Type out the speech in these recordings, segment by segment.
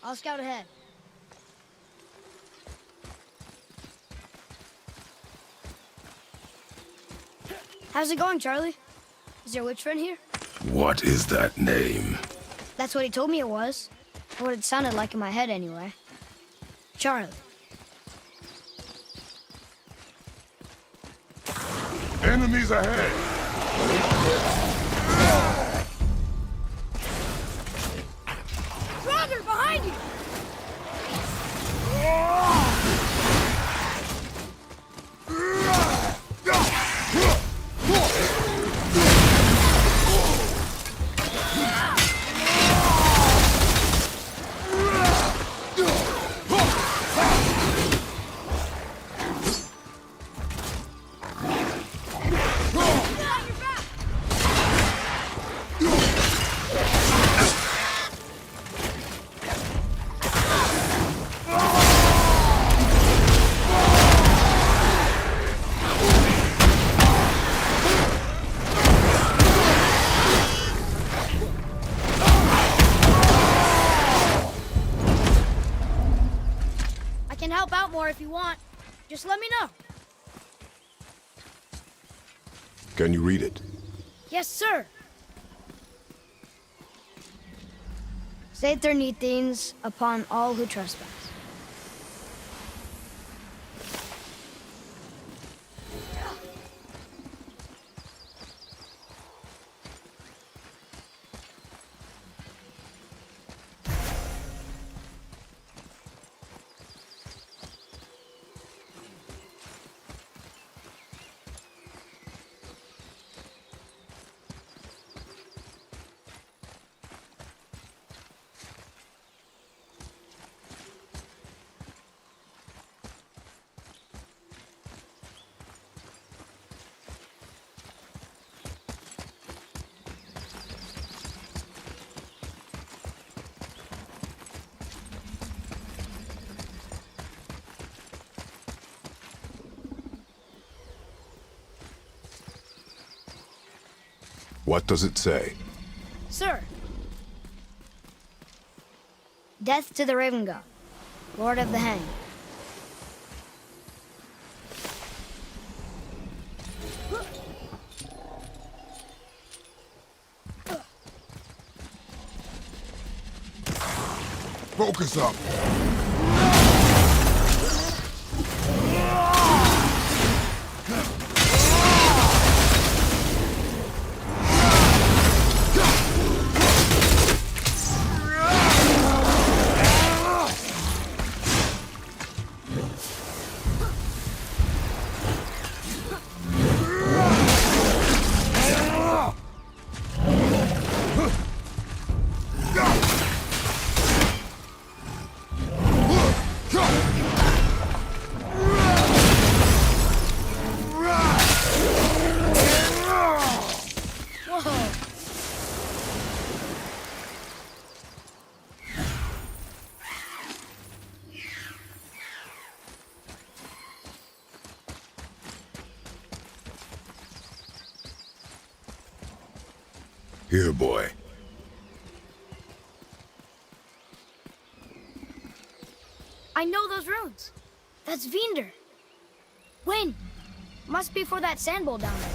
I'll scout ahead. How's it going, Charlie? Is your witch friend here? What is that name? That's what he told me it was. Or what it sounded like in my head, anyway. Charlie. Enemies ahead! Brother, behind you! I can help out more if you want. Just let me know. Can you read it? Yes, sir. Saith things upon all who trespass. What does it say? Sir. Death to the Raven God, Lord of the Hang. Focus up! Here, boy. I know those runes. That's Vinder. When? Must be for that sand bowl down there.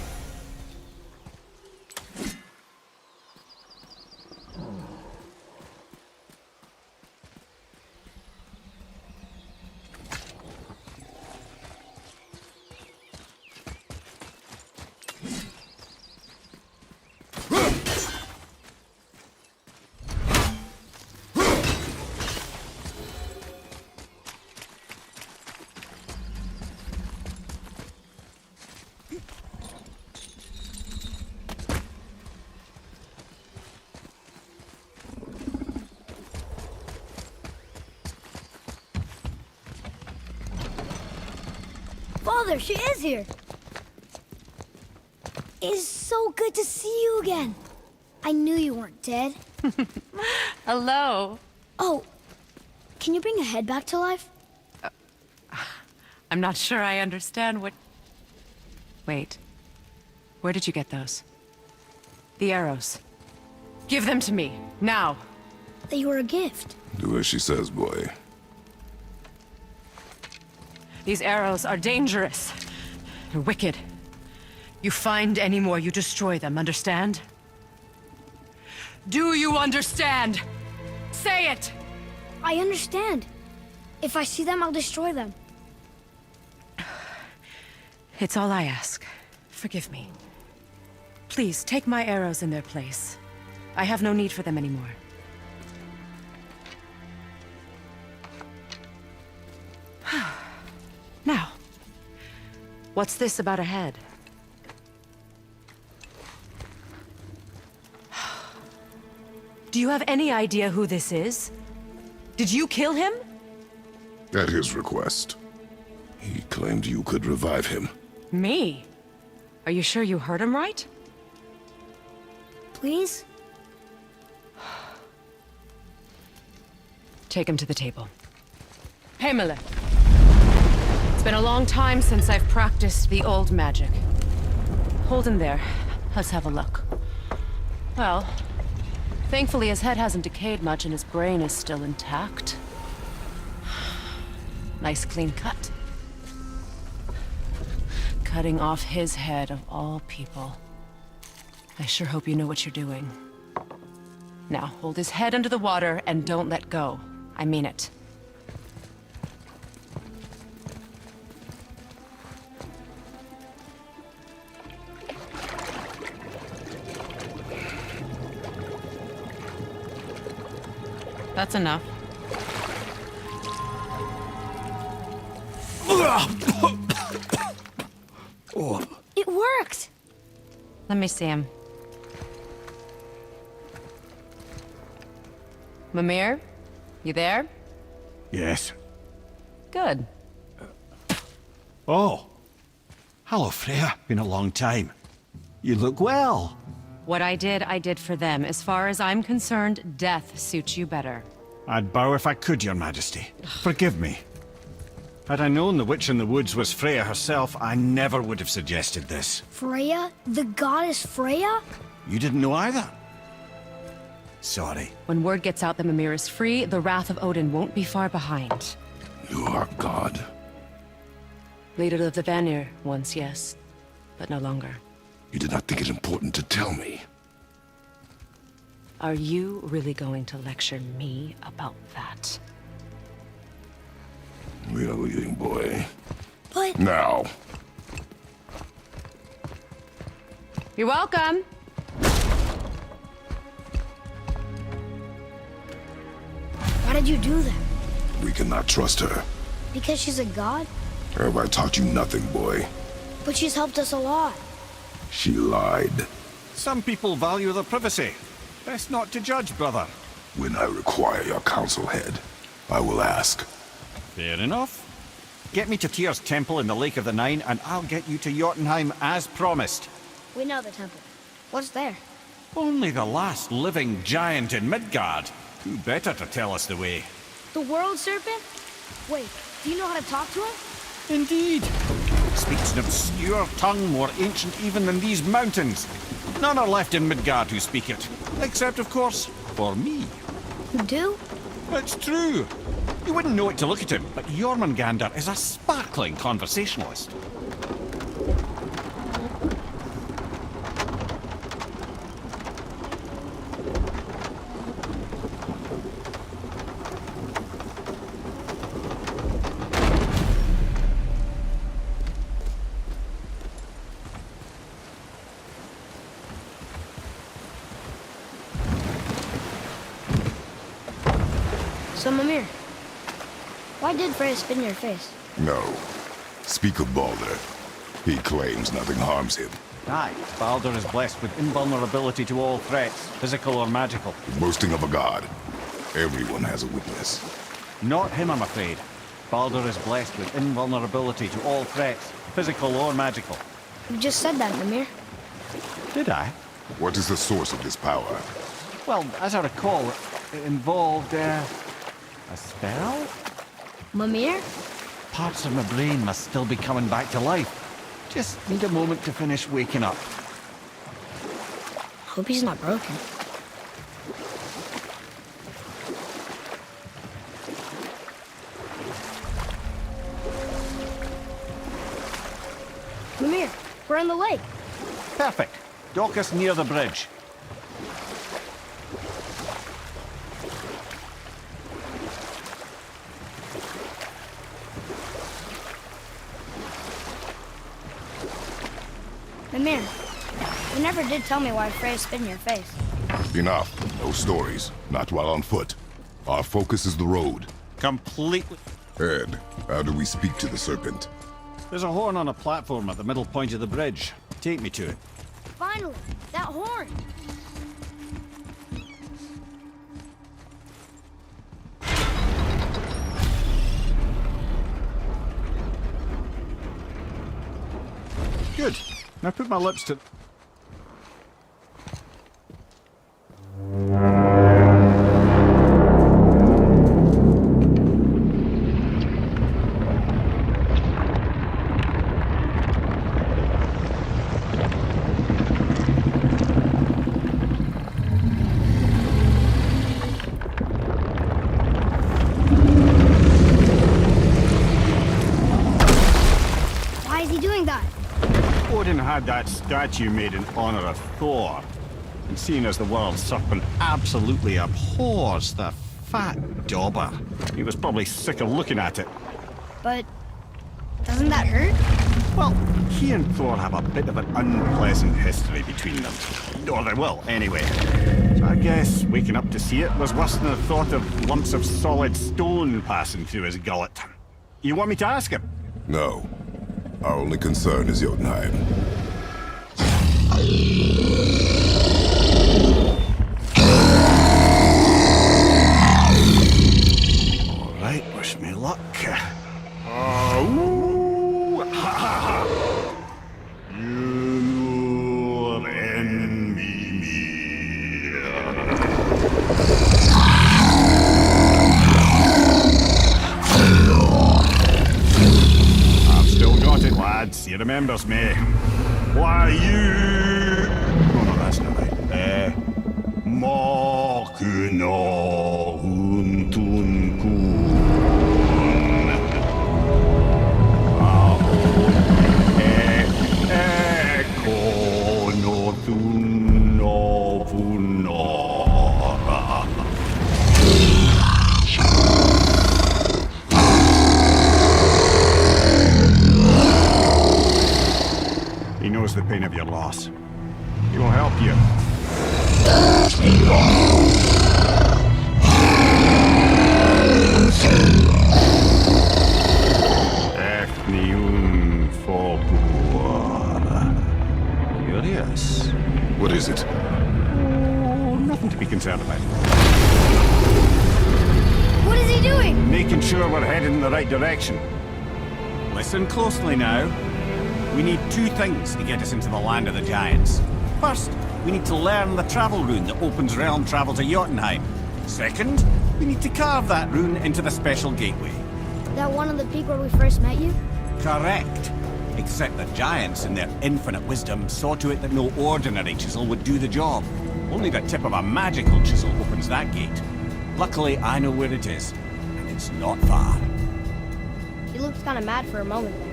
Father, she is here. It's so good to see you again. I knew you weren't dead. Hello. Oh, can you bring a head back to life? I'm not sure I understand what... Wait. Where did you get those? The arrows. Give them to me, now. that you were a gift. Do as she says, boy. These arrows are dangerous. They're wicked. You find any more, you destroy them, understand? Do you understand? Say it! I understand. If I see them, I'll destroy them. It's all I ask. Forgive me. Please, take my arrows in their place. I have no need for them anymore. Now, what's this about a head? Do you have any idea who this is? Did you kill him? At his request. He claimed you could revive him. Me? Are you sure you heard him right? Please? Take him to the table. Pamela. It's been a long time since I've practiced the old magic. Hold him there. Let's have a look. Well, thankfully his head hasn't decayed much and his brain is still intact. Nice clean cut. Cutting off his head of all people. I sure hope you know what you're doing. Now, hold his head under the water and don't let go. I mean it. That's enough. It worked! Let me see him. Mimir? You there? Yes. Good. Oh. Hello, Freya. Been a long time. You look well. What I did for them. As far as I'm concerned, death suits you better. I'd bow if I could, Your Majesty. Forgive me. Had I known the witch in the woods was Freya herself, I never would have suggested this. Freya? The goddess Freya? You didn't know either? Sorry. When word gets out that Mimir is free, the wrath of Odin won't be far behind. You are God. Leader of the Vanir, once yes, but no longer. You did not think it important to tell me. Are you really going to lecture me about that? We are leaving, boy. But... Now. You're welcome. Why did you do that? We cannot trust her. Because she's a god? Have I taught you nothing, boy? But she's helped us a lot. She lied. Some people value their privacy. Best not to judge, brother. When I require your council head, I will ask. Fair enough. Get me to Tyr's temple in the Lake of the Nine, and I'll get you to Jotunheim as promised. We know the temple. What's there? Only the last living giant in Midgard. Who better to tell us the way? The world serpent? Wait, do you know how to talk to him? Indeed. Speaks an obscure tongue more ancient even than these mountains. None are left in Midgard who speak it. Except, of course, for me. You do? It's true. You wouldn't know it to look at him, but Jormungandr is a sparkling conversationalist. So, Mimir, why did Freya spit in your face? No. Speak of Baldur. He claims nothing harms him. Aye, Baldur is blessed with invulnerability to all threats, physical or magical. Boasting of a god. Everyone has a weakness. Not him, I'm afraid. Baldur is blessed with invulnerability to all threats, physical or magical. You just said that, Mimir. Did I? What is the source of this power? Well, as I recall, it involved, a spell? Mimir? Parts of my brain must still be coming back to life. Just need a moment to finish waking up. Hope he's not broken. we're in the lake. Perfect. Dock us near the bridge. Mimir, you never did tell me why Freya spit in your face. Enough. No stories. Not while on foot. Our focus is the road. Completely. Ed, how do we speak to the serpent? There's a horn on a platform at the middle point of the bridge. Take me to it. Finally, that horn. Good. Now put my lips to... Why is he doing that? Odin had that statue made in honor of Thor. And seeing as the world serpent absolutely abhors the fat dauber, he was probably sick of looking at it. But doesn't that hurt? Well, he and Thor have a bit of an unpleasant history between them. Or they will, anyway. So I guess waking up to see it was worse than the thought of lumps of solid stone passing through his gullet. You want me to ask him? No. Our only concern is Jotunheim. All right, wish me luck. Ooh, ha, ha, ha. You envy me. I've still got it, lads. He remembers me. Why you? Oh no, that's not right. Makuna huntun kun. He knows the pain of your loss. He will help you. Efniun Fobur. Curious. What is it? Oh, nothing to be concerned about. What is he doing? Making sure we're headed in the right direction. Listen closely now. We need two things to get us into the land of the giants. First, we need to learn the travel rune that opens realm travel to Jotunheim. Second, we need to carve that rune into the special gateway. That one on the peak where we first met you? Correct. Except the giants, in their infinite wisdom, saw to it that no ordinary chisel would do the job. Only the tip of a magical chisel opens that gate. Luckily, I know where it is, and it's not far. He looked kind of mad for a moment there.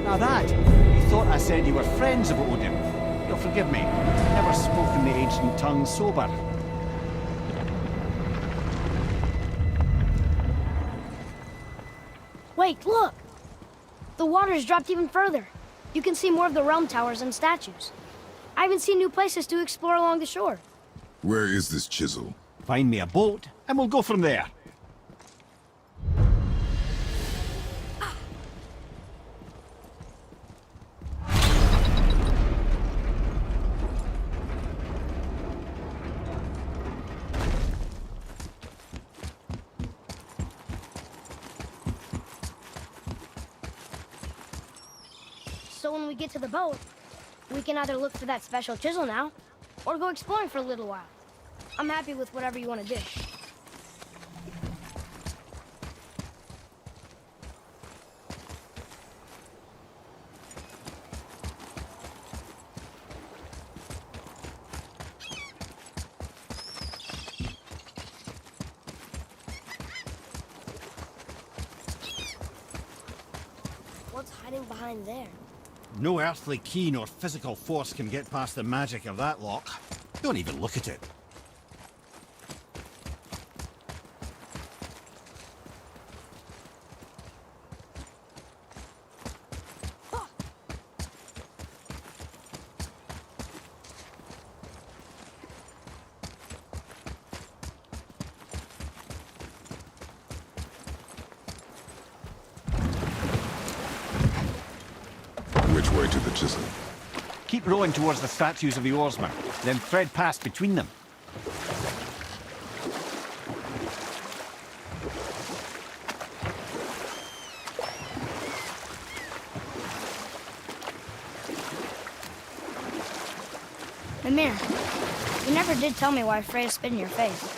Now that, you thought I said you were friends of Odin. You'll forgive me. I've never spoken the ancient tongue sober. Wait, look! The water's dropped even further. You can see more of the realm towers and statues. I even see new places to explore along the shore. Where is this chisel? Find me a boat, and we'll go from there. So when we get to the boat, we can either look for that special chisel now, or go exploring for a little while. I'm happy with whatever you want to do. What's hiding behind there? No earthly key nor physical force can get past the magic of that lock. Don't even look at it. Which way to the chisel? Keep rowing towards the statues of the oarsmen, then thread past between them. Mimir, you never did tell me why Freya spit in your face.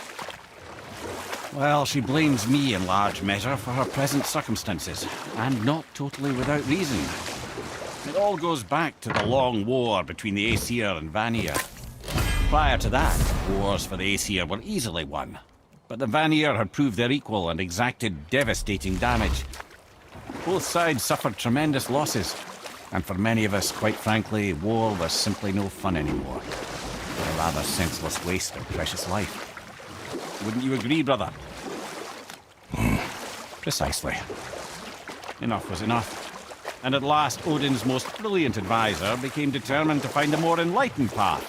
Well, she blames me in large measure for her present circumstances, and not totally without reason. It all goes back to the long war between the Aesir and Vanir. Prior to that, wars for the Aesir were easily won, but the Vanir had proved their equal and exacted devastating damage. Both sides suffered tremendous losses, and for many of us, quite frankly, war was simply no fun anymore. A rather senseless waste of precious life. Wouldn't you agree, brother? Precisely. Enough was enough. And at last, Odin's most brilliant advisor became determined to find a more enlightened path.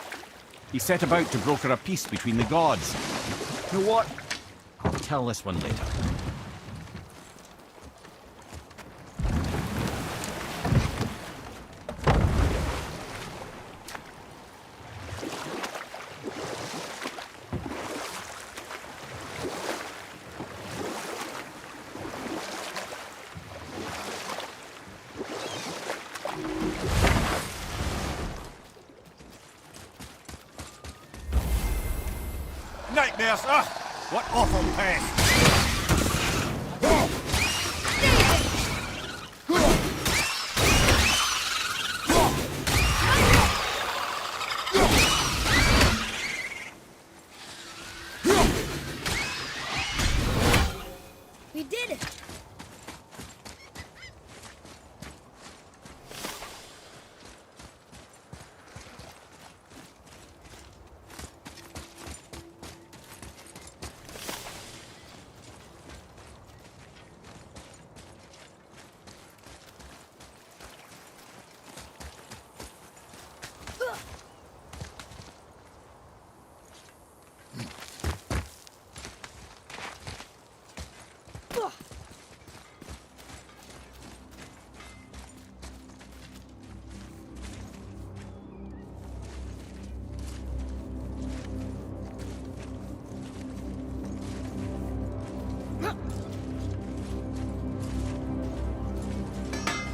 He set about to broker a peace between the gods. You know what? I'll tell this one later. Nightmares! Ugh! What awful pain! We did it!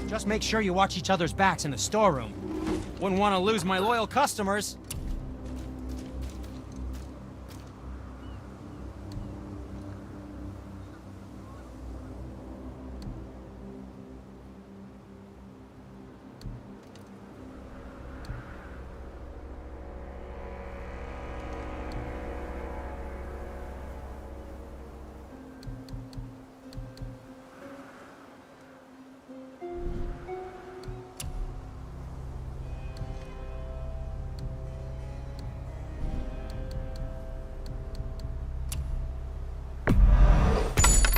Just make sure you watch each other's backs in the storeroom. Wouldn't want to lose my loyal customers.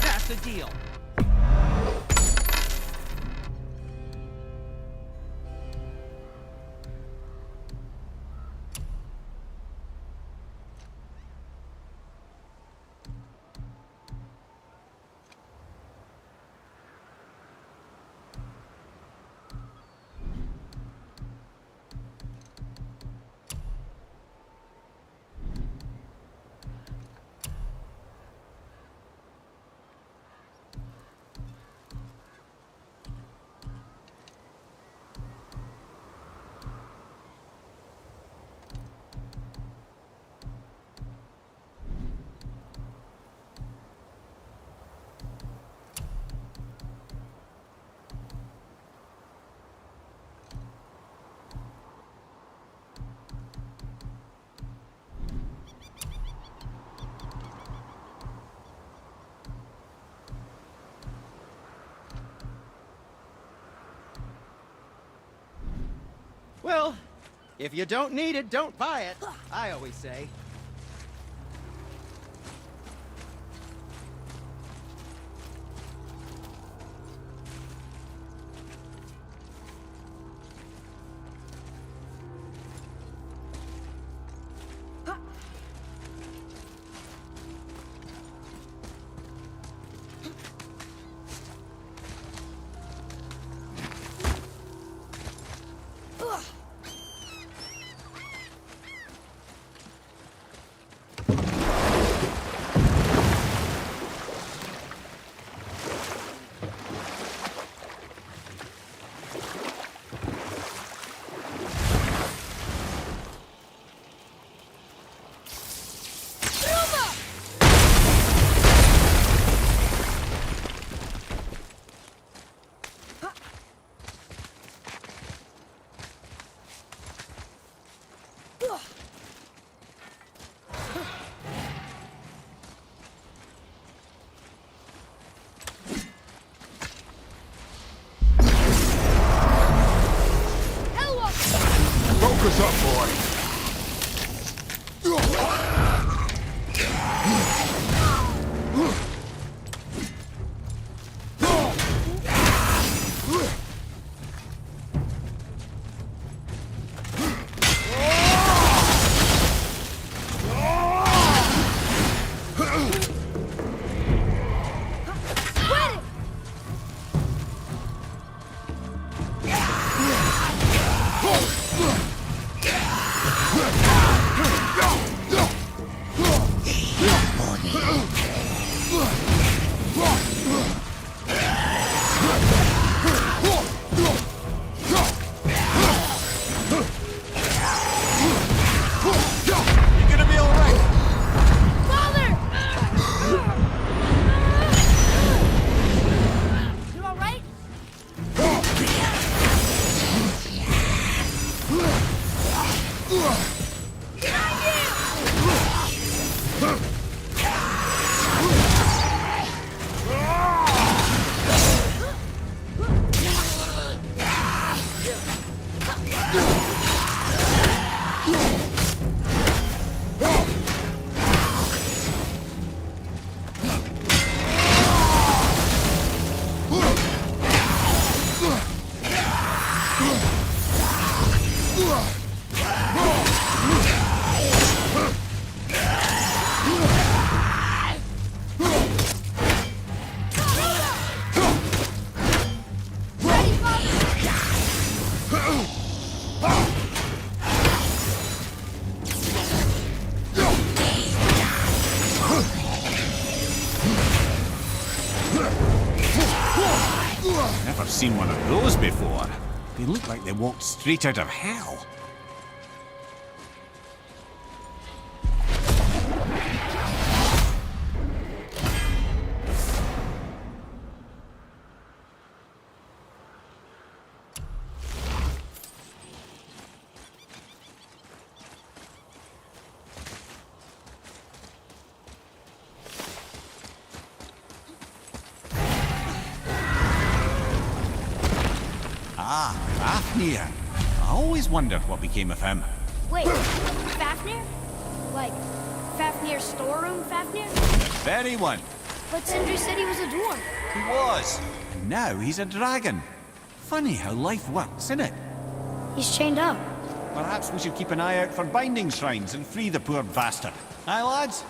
That's the deal. Well, if you don't need it, don't buy it, I always say. Focus up, boy. Never seen one of those before. They look like they walked straight out of hell. Ah, Fafnir. I always wondered what became of him. Wait, Fafnir? Like, Fafnir's storeroom Fafnir? The very one. But Sindri said he was a dwarf. He was. And now he's a dragon. Funny how life works, isn't it? He's chained up. Perhaps we should keep an eye out for binding shrines and free the poor bastard. Aye, lads?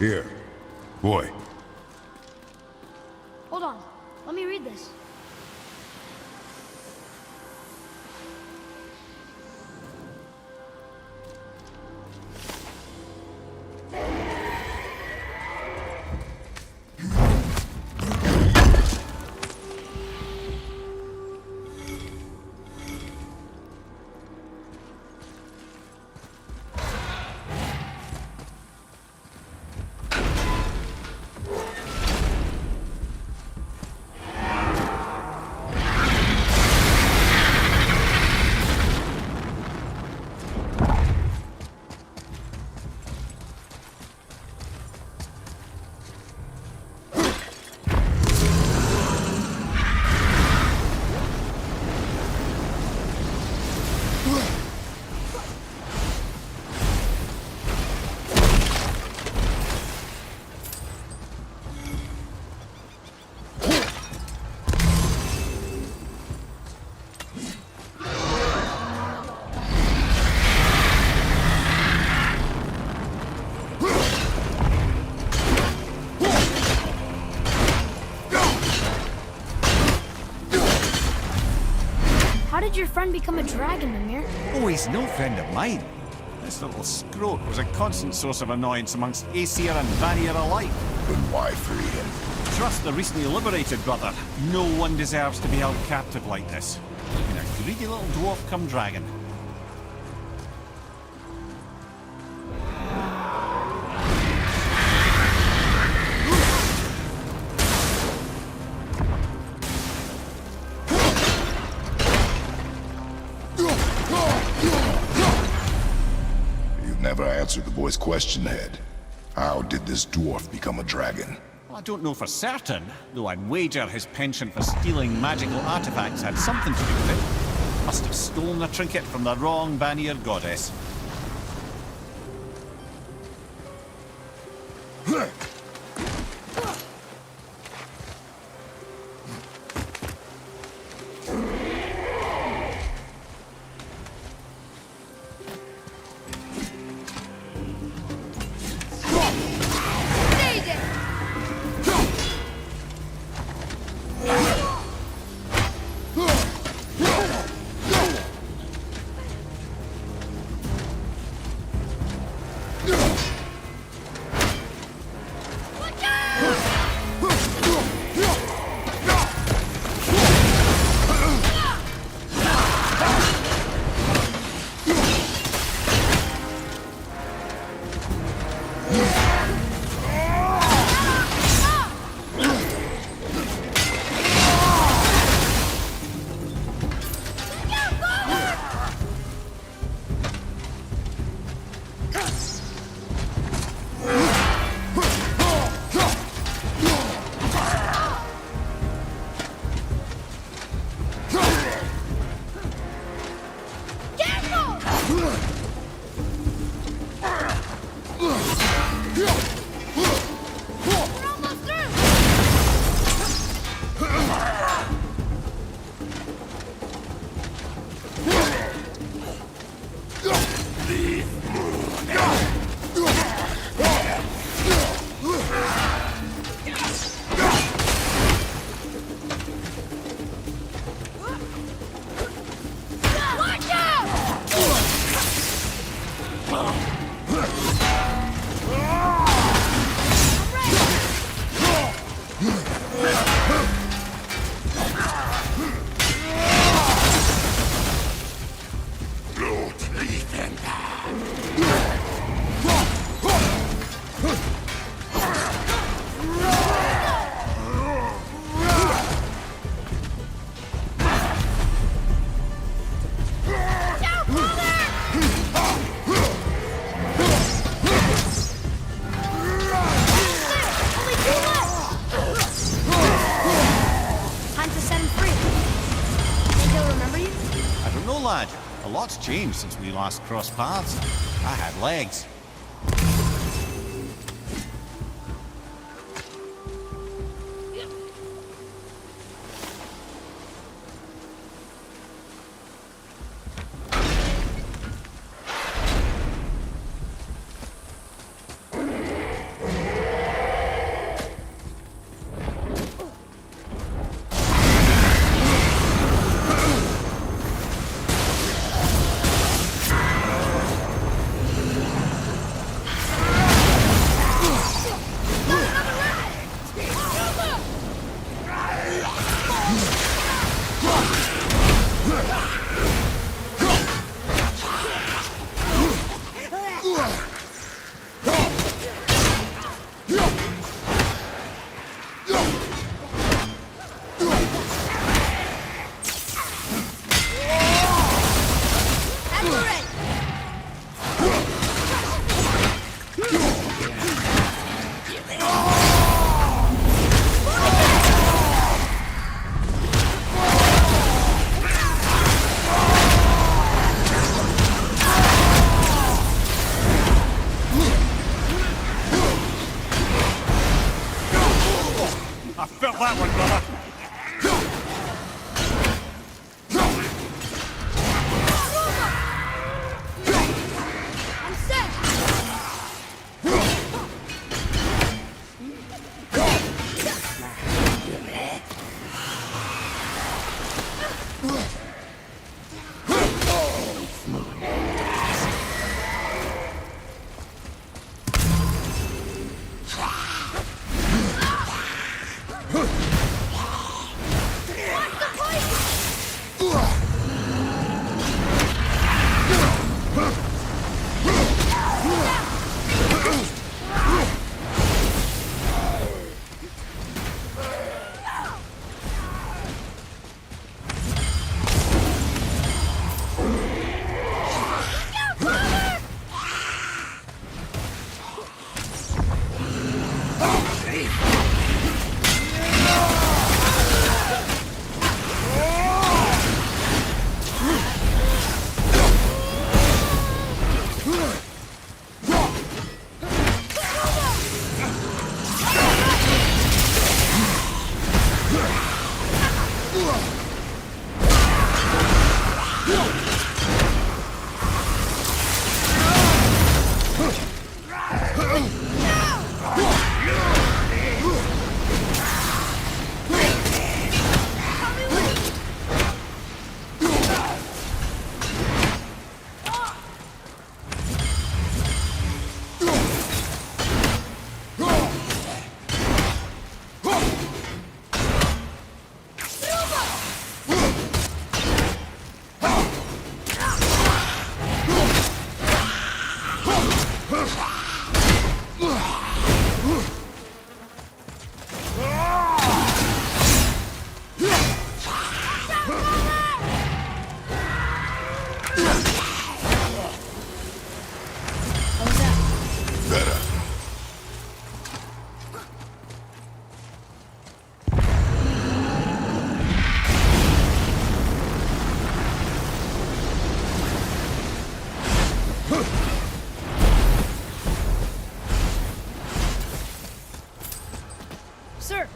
Here. Boy. Hold on. Let me read this. How did your friend become a dragon, Mimir? Oh, he's no friend of mine. This little scrote was a constant source of annoyance amongst Aesir and Vanir alike. Then why free him? Trust the recently liberated brother. No one deserves to be held captive like this. And a greedy little dwarf come dragon. You've never answered the boy's question, Head. How did this dwarf become a dragon? Well, I don't know for certain, though I'd wager his penchant for stealing magical artifacts had something to do with it. Must have stolen a trinket from the wrong Vanir goddess. A lot's changed since we last crossed paths. I had legs. I felt that one, brother. I'm set! Better. Sir!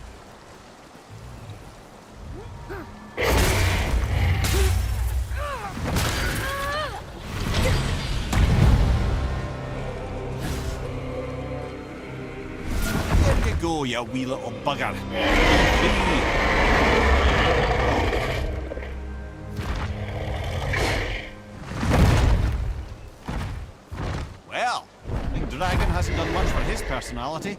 There you go, you wee little bugger. Well, Big Dragon hasn't done much for his personality.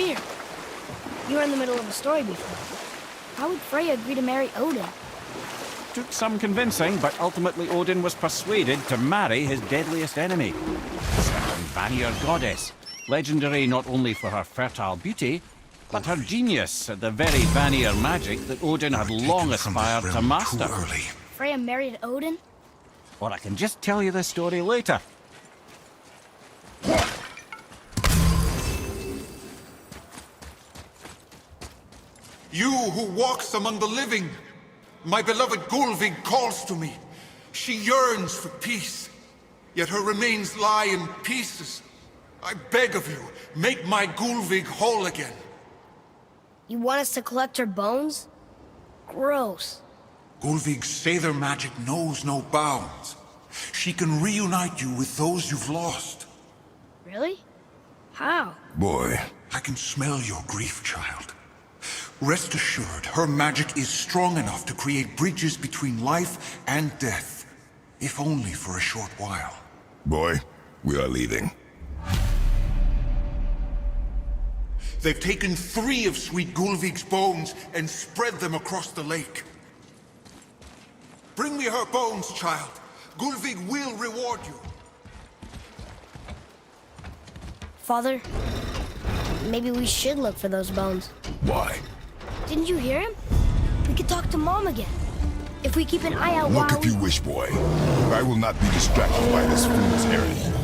weird. You were in the middle of a story before. How would Freya agree to marry Odin? Took some convincing, but ultimately Odin was persuaded to marry his deadliest enemy, certain Vanir goddess, legendary not only for her fertile beauty, but her genius at the very Vanir magic that Odin had long aspired to master. Freya married Odin? Or I can just tell you this story later. You who walks among the living, my beloved Gulvig calls to me. She yearns for peace, yet her remains lie in pieces. I beg of you, make my Gulvig whole again. You want us to collect her bones? Gross. Gulvig's Sather magic knows no bounds. She can reunite you with those you've lost. Really? How? Boy. I can smell your grief, child. Rest assured, her magic is strong enough to create bridges between life and death, if only for a short while. Boy, we are leaving. They've taken 3 of Sweet Gulvig's bones and spread them across the lake. Bring me her bones, child. Gulvig will reward you. Father, maybe we should look for those bones. Why? Didn't you hear him? We could talk to Mom again. If we keep an eye out Look while if you wish, boy. I will not be distracted by this fool's errand.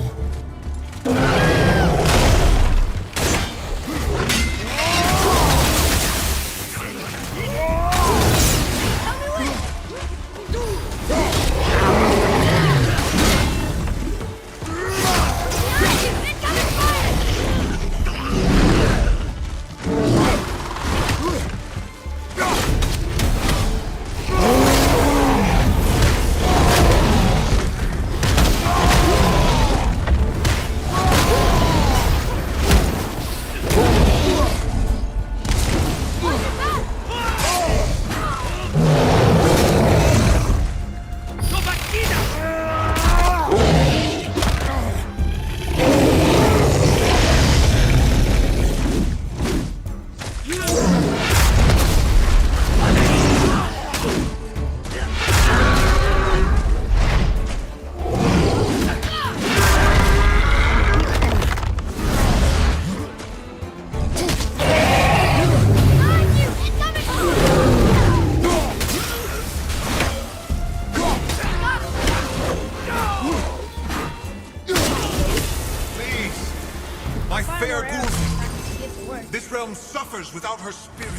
This realm suffers without her spirit.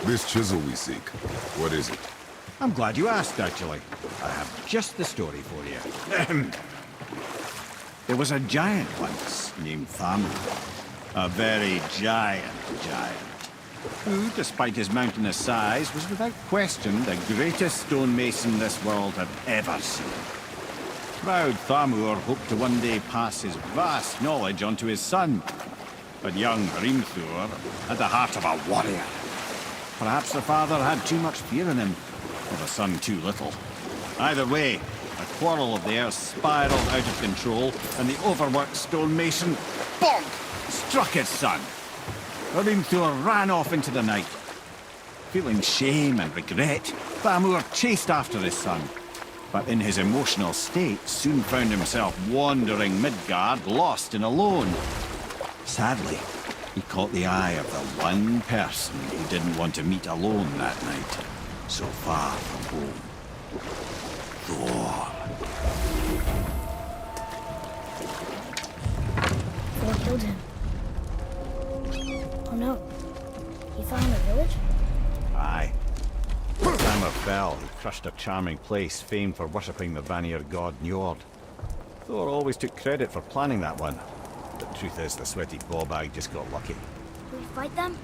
This chisel we seek, what is it? I'm glad you asked, actually. I have just the story for you. There was a giant once named Thamu. A very giant, who, despite his mountainous size, was without question the greatest stonemason this world had ever seen. Proud Thamur hoped to one day pass his vast knowledge on to his son. But young Hrimthur had the heart of a warrior. Perhaps the father had too much fear in him, or the son too little. Either way, a quarrel of theirs spiraled out of control, and the overworked stonemason, bonk, struck his son. Hrimthur ran off into the night. Feeling shame and regret, Thamur chased after his son, but in his emotional state soon found himself wandering Midgard, lost and alone. Sadly, he caught the eye of the one person he didn't want to meet alone that night, so far from home. Thor. Thor killed him. Oh no. He fell in the village? Aye. When Hammer fell, he crushed a charming place famed for worshipping the Vanir god Njord. Thor always took credit for planning that one. The truth is, the sweaty ball bag just got lucky. Will we fight them?